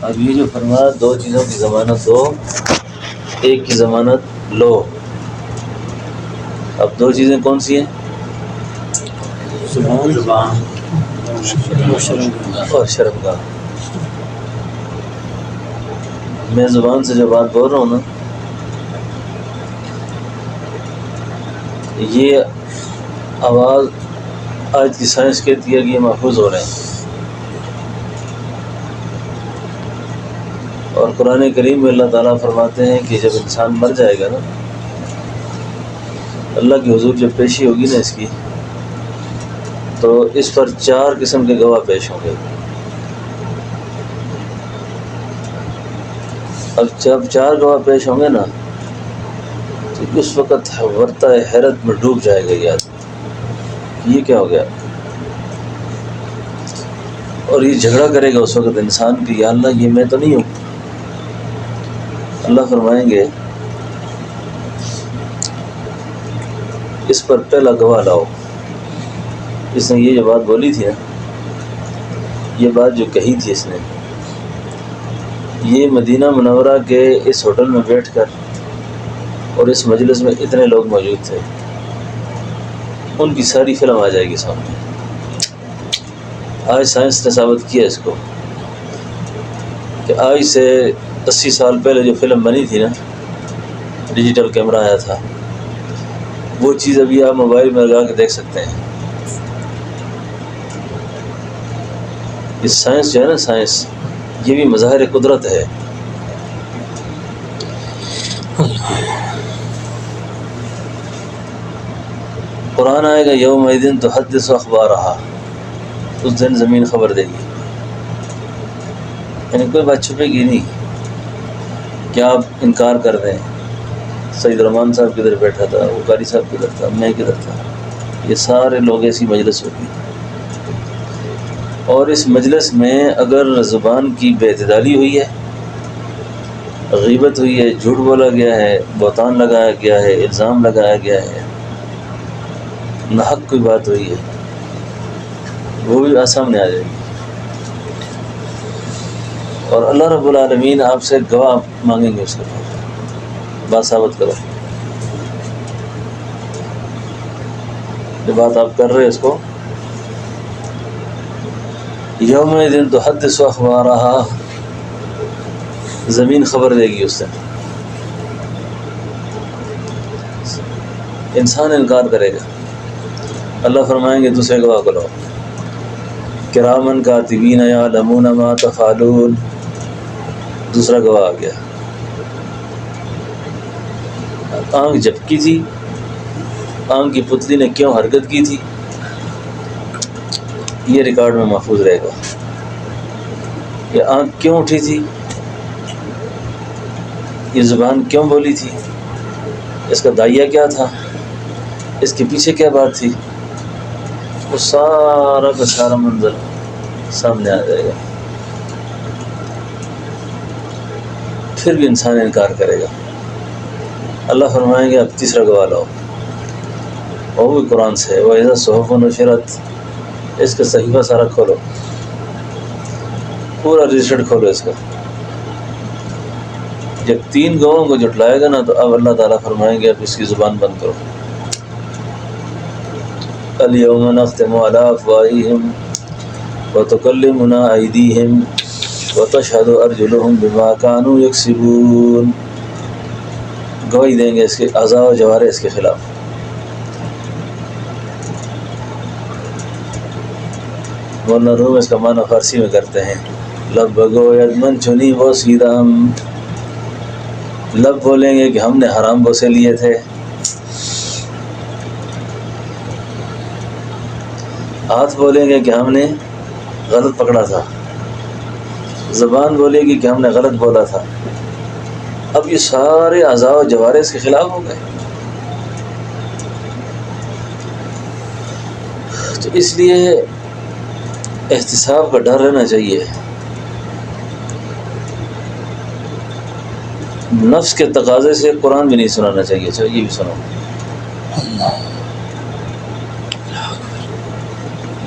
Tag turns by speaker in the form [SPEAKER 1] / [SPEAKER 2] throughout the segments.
[SPEAKER 1] اب یہ جو فرمایا دو چیزوں کی ضمانت دو، ایک کی ضمانت لو. اب دو چیزیں کون سی ہیں؟
[SPEAKER 2] زبان
[SPEAKER 1] اور شرمگاہ. میں زبان سے جو بات بول رہا ہوں نا، یہ آواز آج کی سائنس کہتی ہے کہ یہ محفوظ ہو رہے ہیں. اور قرآن کریم میں اللہ تعالیٰ فرماتے ہیں کہ جب انسان مر جائے گا نا، اللہ کی حضور جب پیشی ہوگی نا اس کی، تو اس پر 4 قسم کے گواہ پیش ہوں گے. اب جب 4 گواہ پیش ہوں گے نا، تو اس وقت ورطہ حیرت میں ڈوب جائے گا یہ آدمی، یہ کیا ہو گیا. اور یہ جھگڑا کرے گا اس وقت انسان کہ یا اللہ یہ میں تو نہیں ہوں. اللہ فرمائیں گے اس پر پہلا گواہ لاؤ. اس نے یہ جو بات بولی تھی نا، یہ بات جو کہی تھی اس نے، یہ مدینہ منورہ کے اس ہوٹل میں بیٹھ کر، اور اس مجلس میں اتنے لوگ موجود تھے، ان کی ساری فلم آ جائے گی سامنے. آج سائنس نے ثابت کیا اس کو کہ آج سے 80 سال پہلے جو فلم بنی تھی نا، ڈیجیٹل کیمرہ آیا تھا، وہ چیز ابھی آپ موبائل میں لگا کے دیکھ سکتے ہیں. اس سائنس جو ہے نا، سائنس یہ بھی مظاہر قدرت ہے. قرآن آئے گا یومئذ تحدث اخبارہا، اس دن زمین خبر دے گی. یعنی کوئی بات چھپے گی نہیں کہ آپ انکار کر دیں. سید رحمان صاحب کدھر بیٹھا تھا، وہ قاری صاحب کدھر تھا، میں کدھر تھا. یہ سارے لوگ ایسی مجلس ہوگی، اور اس مجلس میں اگر زبان کی بے اعتدالی ہوئی ہے، غیبت ہوئی ہے، جھوٹ بولا گیا ہے، بہتان لگایا گیا ہے، الزام لگایا گیا ہے، ناحق کوئی بات ہوئی ہے، وہ بھی سامنے آ جائے گی. اور اللہ رب العالمین آپ سے گواہ مانگیں گے اس کے بعد، بات ثابت کرو. یہ بات آپ کر رہے اس کو یومئذ تحدث اخبارہا، زمین خبر دے گی اس دن. انسان انکار کرے گا. اللہ فرمائیں گے دوسرے گواہ کو لاؤ. کرامن کاتبین یعلمون ما تفعلون، دوسرا گواہ آ گیا. آنکھ جھپکی تھی، آنکھ کی پتلی نے کیوں حرکت کی تھی، یہ ریکارڈ میں محفوظ رہے گا. یہ آنکھ کیوں اٹھی تھی، یہ زبان کیوں بولی تھی، اس کا داعیہ کیا تھا، اس کے پیچھے کیا بات تھی، وہ سارا کا سارا منظر سامنے آ جائے گا. پھر بھی انسان انکار کرے گا. اللہ فرمائیں گے اب تیسرا گواہ لاؤ. وہ بھی قرآن سے ہے، وَإِذَا الصُّحُفُ نُشِرَتْ، اس کا صحیفہ سارا کھولو، پورا رجسٹرڈ کھولو اس کا. جب 3 گواہوں کو جھٹلائے گا نا، تو اب اللہ تعالیٰ فرمائیں گے اب اس کی زبان بند کرو. الْيَوْمَ نَخْتِمُ عَلَىٰ أَفْوَاهِهِمْ وَتُكَلِّمُنَا أَيْدِيهِمْ وَتَشْهَدُ أَرْجُلُهُمْ بِمَا كَانُوا يَكْسِبُونَ. گواہی دیں گے اس کے اعضاء و جوارح اس کے خلاف. ورنہ روم اس کا معنی فارسی میں کرتے ہیں، لب بگو یدمن چنی وہ سیدھا. ہم لب بولیں گے کہ ہم نے حرام بوسے لیے تھے، ہاتھ بولیں گے کہ ہم نے غلط پکڑا تھا، زبان بولے گی کہ ہم نے غلط بولا تھا. اب یہ سارے اعضاء و جوارح اس کے خلاف ہو گئے. تو اس لیے احتساب کا ڈر رہنا چاہیے. نفس کے تقاضے سے قرآن بھی نہیں سنانا چاہیے. چلو یہ بھی سنو.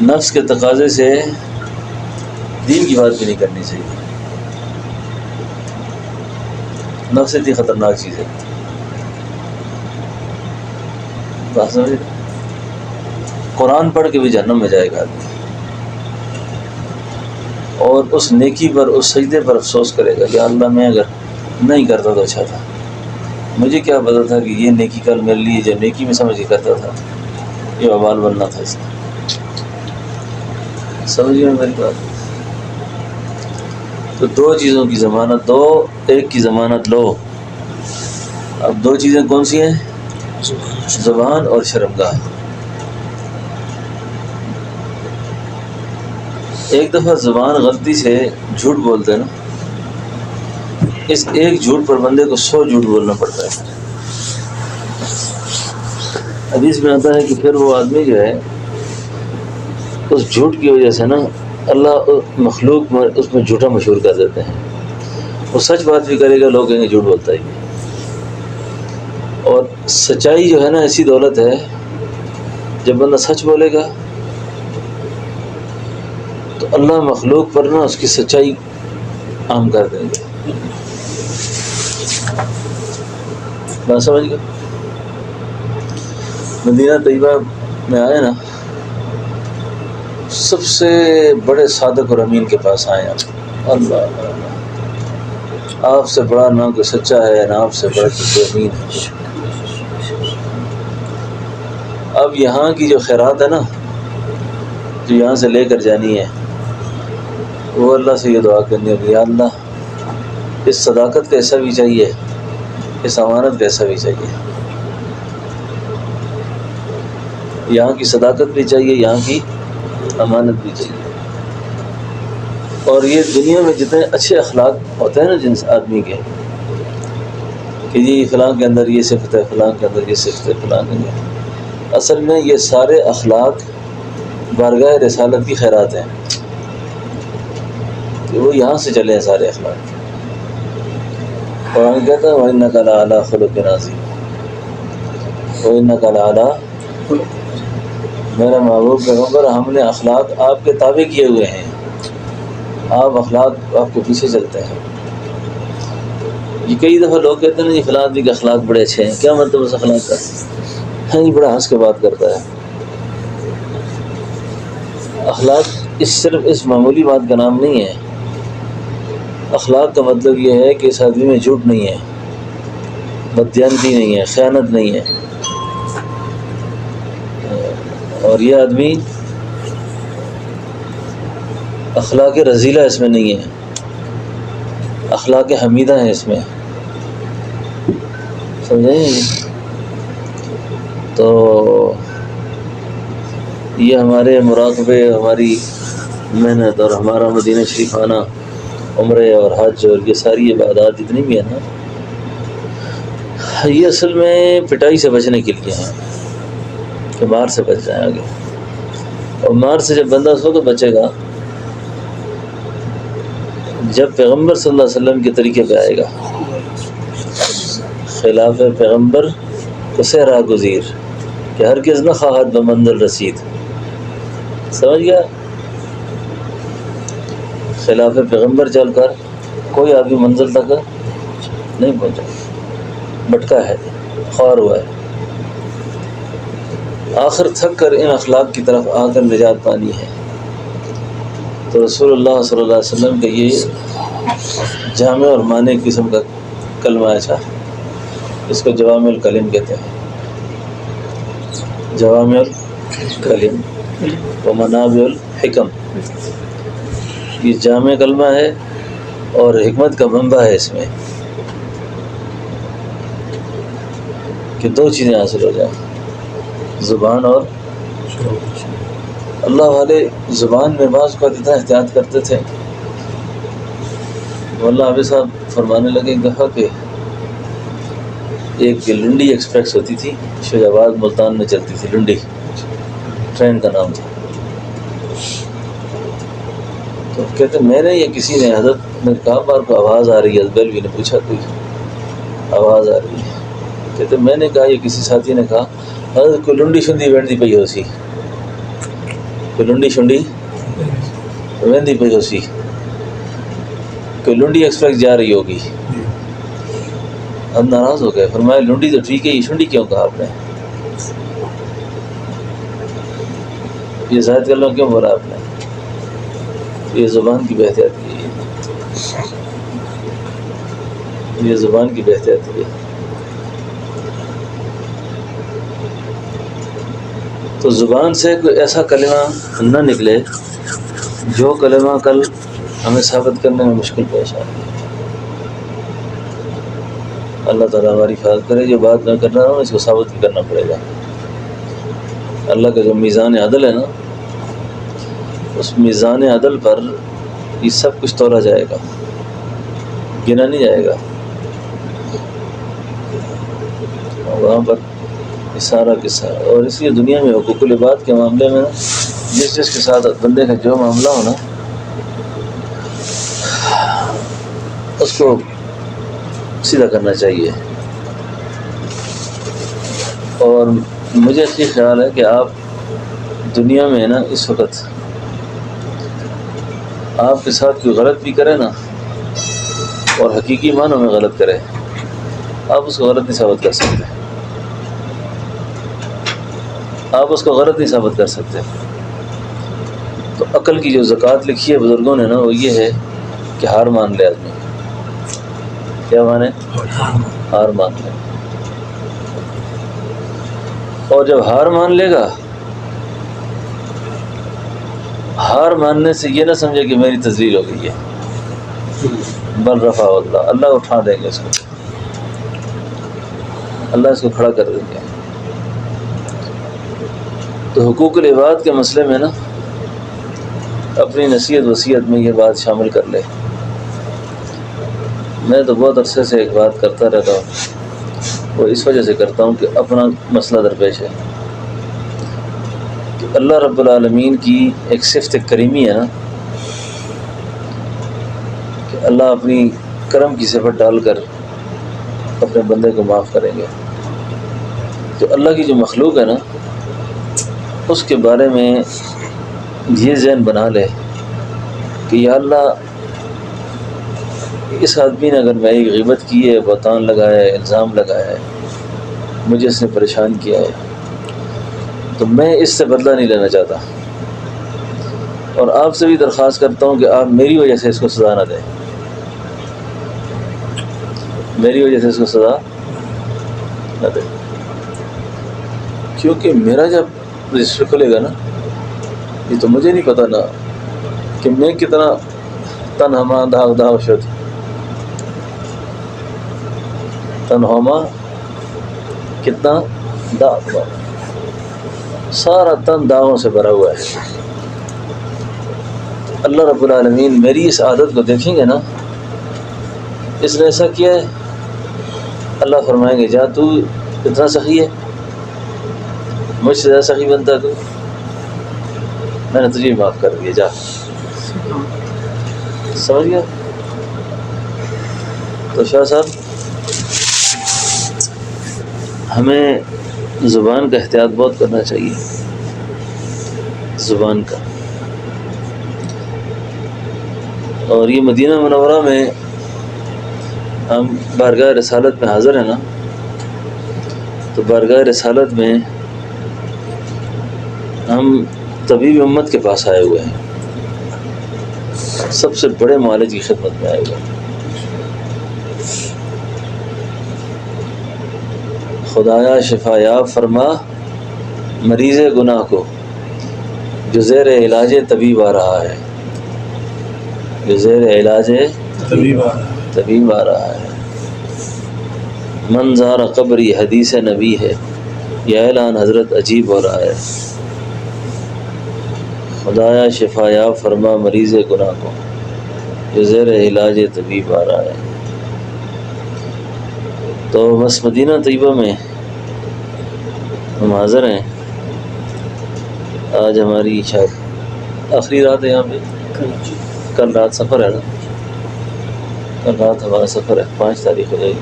[SPEAKER 1] نفس کے تقاضے سے دین کی بات بھی نہیں کرنی چاہیے. نفس اتنی خطرناک چیز ہے. بات سمجھے؟ قرآن پڑھ کے بھی جہنم میں جائے گا آدمی، اور اس نیکی پر، اس سجدے پر افسوس کرے گا، یا اللہ میں اگر نہیں کرتا تو اچھا تھا، مجھے کیا پتا تھا کہ یہ نیکی کل میرے لیے جو نیکی میں سمجھ کے کرتا تھا یہ وبال بننا تھا اس کا. سمجھیے میری بات؟ تو دو چیزوں کی ضمانت دو، ایک کی ضمانت لو. اب دو چیزیں کون سی ہیں؟ زبان اور شرمگاہ. ایک دفعہ زبان غلطی سے جھوٹ بولتے ہیں نا، اس ایک جھوٹ پر بندے کو 100 جھوٹ بولنا پڑتا ہے. حدیث میں آتا ہے کہ پھر وہ آدمی جو ہے اس جھوٹ کی وجہ سے نا اللہ مخلوق میں اس میں جھوٹا مشہور کر دیتے ہیں. وہ سچ بات بھی کرے گا، لوگ کہیں گے جھوٹ بولتا ہی. اور سچائی جو ہے نا ایسی دولت ہے، جب بندہ سچ بولے گا تو اللہ مخلوق پر نا اس کی سچائی عام کر دیں گے. بات سمجھ گئے؟ مدینہ طیبہ میں آئے نا، سب سے بڑے صادق اور امین کے پاس آئے آپ. اللہ آپ سے بڑا نہ کوئی سچا ہے، نہ آپ سے بڑا کوئی امین ہے. اب یہاں کی جو خیرات ہے نا، جو یہاں سے لے کر جانی ہے، وہ اللہ سے یہ دعا کرنی ہے کہ یا اللہ اس صداقت کا ایسا بھی چاہیے، اس امانت کا ایسا بھی چاہیے. یہاں کی صداقت بھی چاہیے، یہاں کی امانت بھی چاہیے. اور یہ دنیا میں جتنے اچھے اخلاق ہوتے ہیں نا جن آدمی کے، کہ جی فلاں کے اندر یہ صفت ہے، فلاں کے اندر یہ صفت ہے، فلاں کے اندر، اصل میں یہ سارے اخلاق بارگاہ رسالت کی خیرات ہیں، کہ وہ یہاں سے چلے ہیں سارے اخلاق. قرآن کہتا ہے وَإِنَّكَ لَعَلَىٰ خُلُقٍ عَظِيمٍ، وَإِنَّكَ لَعَلَىٰ، میرا محبوب پیغمبر ہم نے اخلاق آپ کے تابع کیے ہوئے ہیں، آپ اخلاق آپ کے پیچھے چلتے ہیں. یہ کئی دفعہ لوگ کہتے ہیں نا جی فلاں آدمی کے اخلاق بڑے اچھے ہیں. کیا مطلب اس اخلاق کا؟ ہے یہ بڑا ہنس کے بات کرتا ہے. اخلاق صرف اس معمولی بات کا نام نہیں ہے. اخلاق کا مطلب یہ ہے کہ اس آدمی میں جھوٹ نہیں ہے، بددیانتی نہیں ہے، خیانت نہیں ہے، اور یہ آدمی اخلاق رذیلہ اس میں نہیں ہے، اخلاق حمیدہ ہیں اس میں. سمجھیں؟ تو یہ ہمارے مراقبے، ہماری محنت اور ہمارا مدینہ شریف آنا، عمرے اور حج اور یہ ساری عبادات جتنی بھی ہیں نا، یہ اصل میں پٹائی سے بچنے کے لیے ہیں، کہ مار سے بچ جائیں آگے. اور مار سے جب بندہ اس وقت بچے گا جب پیغمبر صلی اللہ علیہ وسلم کے طریقے پہ آئے گا. خلاف پیغمبر اسے راہ گزیر کہ ہرگز نہ خواہد بمنزل رسید. سمجھ گیا؟ خلاف پیغمبر چل کر کوئی آدمی منزل تک نہیں پہنچا، بھٹکا ہے، خوار ہوا ہے. آخر تھک کر ان اخلاق کی طرف آ کر نجات پانی ہے. تو رسول اللہ صلی اللہ علیہ وسلم کا یہ جامع اور مانع قسم کا کلمہ اچھا، اس کو جوامع الکلم کہتے ہیں. جوامع الکلم و منابع الحکم، یہ جامع کلمہ ہے اور حکمت کا منبع ہے اس میں، کہ دو چیزیں حاصل ہو جائیں، زبان اور اللہ والے زبان میں بعض کو اتنا احتیاط کرتے تھے. مولانا حافظ صاحب فرمانے لگے ایک دفعہ کہ ایک لنڈی ایکسپریس ہوتی تھی، شیخ آباد ملتان میں چلتی تھی، لنڈی ٹرین کا نام تھا. تو کہتے میں نے یا کسی نے، حضرت نے کہا بار کو آواز آ رہی ہے، بیلوی نے پوچھا کوئی آواز آ رہی ہے. کہتے میں نے کہا، یا کسی ساتھی نے کہا حضرت کوئی لنڈی شنڈی وینڈی پئی ہو سی، کوئی لنڈی شنڈی وینڈی پئی ہو سی، کوئی لنڈی ایکسپریس جا رہی ہوگی. اب ناراض ہو گئے، فرمایا لنڈی تو ٹھیک ہے، یہ شنڈی کیوں کہا آپ نے؟ یہ زائد کلمہ کیوں بولا آپ نے؟ یہ زبان کی بحتیاتی ہے، یہ زبان کی بحتیاتی ہے۔ تو زبان سے کوئی ایسا کلمہ نہ نکلے جو کلمہ کل ہمیں ثابت کرنے میں مشکل پیش آئے۔ اللہ تعالیٰ ہماری حفاظت کرے، جو بات میں کر رہا ہوں اس کو ثابت بھی کرنا پڑے گا۔ اللہ کا جو میزان عدل ہے نا، اس میزان عدل پر یہ سب کچھ تولا جائے گا، گنا نہیں جائے گا، اور وہاں پر یہ سارا قصہ۔ اور اس لیے دنیا میں حقوق العباد کے معاملے میں جس کے ساتھ بندے کا جو معاملہ ہو نا، اس کو سیدھا کرنا چاہیے۔ اور مجھے اچھی خیال ہے کہ آپ دنیا میں نا اس وقت آپ کے ساتھ کوئی غلط بھی کرے نا، اور حقیقی معنوں میں غلط کرے، آپ اس کو غلط نہیں ثابت کر سکتے، آپ اس کو غلط نہیں ثابت کر سکتے۔ تو عقل کی جو زکوٰۃ لکھی ہے بزرگوں نے نا، وہ یہ ہے کہ ہار مان لے آدمی۔ کیا مانے؟ ہار مان لے۔ اور جب ہار مان لے گا، ہار ماننے سے یہ نہ سمجھے کہ میری تذلیل ہو گئی ہے، بل رفع اللہ، اللہ اٹھا دیں گے اس کو، اللہ اس کو کھڑا کر دیں گے۔ تو حقوق العباد کے مسئلے میں نا اپنی نصیحت وصیت میں یہ بات شامل کر لے۔ میں تو بہت عرصے سے ایک بات کرتا رہتا ہوں، وہ اس وجہ سے کرتا ہوں کہ اپنا مسئلہ درپیش ہے کہ اللہ رب العالمین کی ایک صفت کریمی ہے نا، کہ اللہ اپنی کرم کی صفت ڈال کر اپنے بندے کو معاف کریں گے۔ تو اللہ کی جو مخلوق ہے نا، اس کے بارے میں یہ ذہن بنا لے کہ یا اللہ، اس آدمی نے اگر میری غیبت کی ہے، بہتان لگایا ہے، الزام لگایا ہے، مجھے اس نے پریشان کیا ہے، تو میں اس سے بدلہ نہیں لینا چاہتا، اور آپ سے بھی درخواست کرتا ہوں کہ آپ میری وجہ سے اس کو سزا نہ دیں، میری وجہ سے اس کو سزا نہ دیں، کیونکہ میرا جب رجسٹر کھلے گا نا، یہ تو مجھے نہیں پتہ نا کہ میں کتنا تنہما داغ داغ شد، تنہما کتنا داغ داغ، سارا تن داغوں سے بھرا ہوا ہے۔ اللہ رب العالمین میری اس عادت کو دیکھیں گے نا، اس نے ایسا کیا ہے، اللہ فرمائیں گے جا تو اتنا سخی ہے، مجھ سے زیادہ سخی بنتا تو میں نے تجھے معاف کر دیا، جا۔ سمجھ گیا؟ تو شاہ صاحب، ہمیں زبان کا احتیاط بہت کرنا چاہیے، زبان کا۔ اور یہ مدینہ منورہ میں ہم بارگاہ رسالت میں حاضر ہیں نا، تو بارگاہ رسالت میں ہم طبیب امت کے پاس آئے ہوئے ہیں، سب سے بڑے معالج کی خدمت میں آئے ہوئے ہیں۔ خدایا شفا یاب فرما مریض گناہ کو، جو زیر علاج طبیب آ رہا ہے، جو زیر علاج طبیب آ رہا ہے۔ منظار قبری حدیث نبی ہے، یہ اعلان حضرت عجیب ہو رہا ہے۔ خدایا شفا یاب فرما مریض گناہ کو، جو زیر علاج طبیب آ رہا ہے۔ تو بس مدینہ طیبہ میں ہم حاضر ہیں، آج ہماری شاید آخری رات ہے یہاں پہ، کل رات سفر ہے نا، کل رات ہمارا سفر ہے، 5 تاریخ ہو جائے گی۔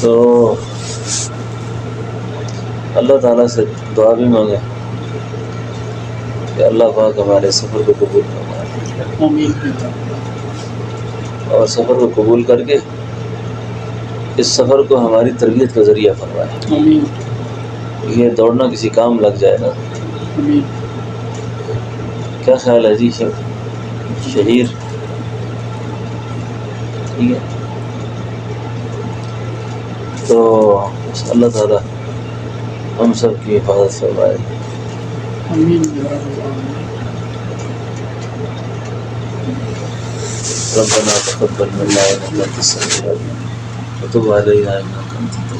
[SPEAKER 1] تو اللہ تعالیٰ سے دعا بھی مانگے کہ اللہ پاک ہمارے سفر کو قبول فرمائے۔ اور سفر کو قبول کر کے اس سفر کو ہماری تربیت کا ذریعہ فرمائے.
[SPEAKER 2] آمین.
[SPEAKER 1] یہ دوڑنا کسی کام لگ جائے نا.
[SPEAKER 2] آمین.
[SPEAKER 1] کیا خیال ہے جی شہیر؟ ٹھیک ہے. تو اللہ تعالیٰ ہم سب کی حفاظت فرمائے.
[SPEAKER 2] آمین یا رب العالمین.
[SPEAKER 1] ربنا تقبل منا انك انت السميع العليم وتب علينا انك انت